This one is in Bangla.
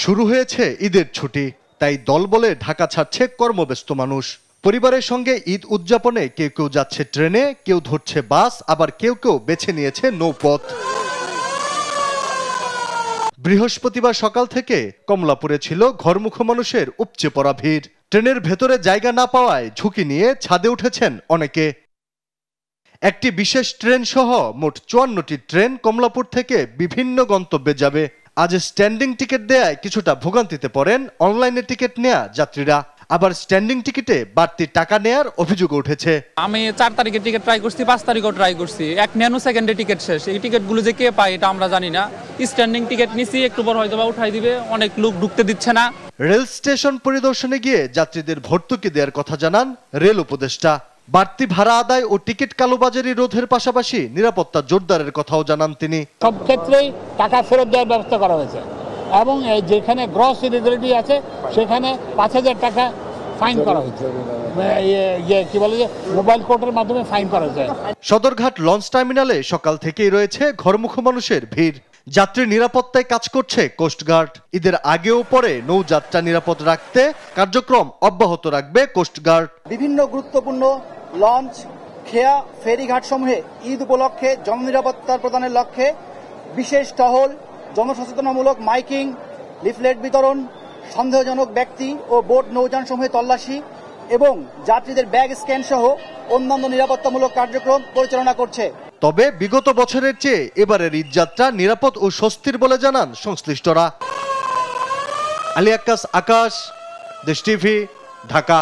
শুরু হয়েছে ঈদের ছুটি, তাই দলবলে ঢাকা ছাড়ছে কর্মব্যস্ত মানুষ। পরিবারের সঙ্গে ঈদ উদযাপনে কেউ কেউ যাচ্ছে ট্রেনে, কেউ ধরছে বাস, আবার কেউ কেউ বেছে নিয়েছে নৌপথ। বৃহস্পতিবার সকাল থেকে কমলাপুরে ছিল ঘরমুখো মানুষের উপচে পড়া ভিড়। ট্রেনের ভেতরে জায়গা না পাওয়ায় ঝুঁকি নিয়ে ছাদে উঠেছেন অনেকে। একটি বিশেষ ট্রেন সহ মোট 54টি ট্রেন কমলাপুর থেকে বিভিন্ন গন্তব্যে যাবে। আজ স্ট্যান্ডিং টিকিট দেয়ায় কিছুটা ভোগান্তিতে পড়েন অনলাইনে টিকিট নেয়া যাত্রীরা। আবার স্ট্যান্ডিং টিকিটে বাড়তি টাকা নেয়ার অভিযোগ উঠেছে। আমি 4 তারিখে টিকিট ট্রাই করছি, 5 তারিখও ট্রাই করছি, 1 ন্যানো সেকেন্ডে টিকিট শেষ। এই টিকিটগুলো যে কে পায় এটা আমরা জানি না। স্ট্যান্ডিং টিকিট নিছি, একটু পর হয়তো বা উঠাই দিবে, অনেক লোক ঢুকতে দিচ্ছে না। রেল স্টেশন পরিদর্শনে গিয়ে যাত্রীদের ভর্তুকি দেওয়ার কথা জানান রেল উপদেষ্টা। বাড়তি ভাড়া আদায় ও টিকিট কালোবাজারি রোধের পাশাপাশি নিরাপত্তা জোরদারের কথাও জানান তিনি। সব ক্ষেত্রেই টাকা ফেরত দেওয়ার ব্যবস্থা করা হয়েছে এবং যেখানে গ্রস ইরেগুলারিটি আছে সেখানে 5,000 টাকা ফাইন করা হয়েছে। কি বলে যে মোবাইল কোর্টের মাধ্যমে ফাইন করা হয়েছে। সদরঘাট লঞ্চ টার্মিনালে সকাল থেকেই রয়েছে ঘরমুখো মানুষের ভিড়। যাত্রী নিরাপত্তায় কাজ করছে কোস্টগার্ড। ঈদের আগে ও পরে নৌযাত্রা নিরাপদ রাখতে কার্যক্রম অব্যাহত রাখবে কোস্টগার্ড। বিভিন্ন গুরুত্বপূর্ণ লঞ্চ, খেয়া, ফেরিঘাট সমূহে ঈদ উপলক্ষে জননিরাপত্তা প্রদানের লক্ষ্যে বিশেষ টহল, জনসচেতনামূলক মাইকিং, লিফলেট বিতরণ, সন্দেহজনক ব্যক্তি ও বোট নৌযান সমূহে তল্লাশি এবং যাত্রীদের ব্যাগ স্ক্যান সহ অন্যান্য নিরাপত্তামূলক কার্যক্রম পরিচালনা করছে। তবে বিগত বছরের চেয়ে এবারের ঈদযাত্রা নিরাপদ ও স্বস্তির বলে জানান সংশ্লিষ্টরা। আলী আক্কাস, আকাশ, দেশ টিভি, ঢাকা।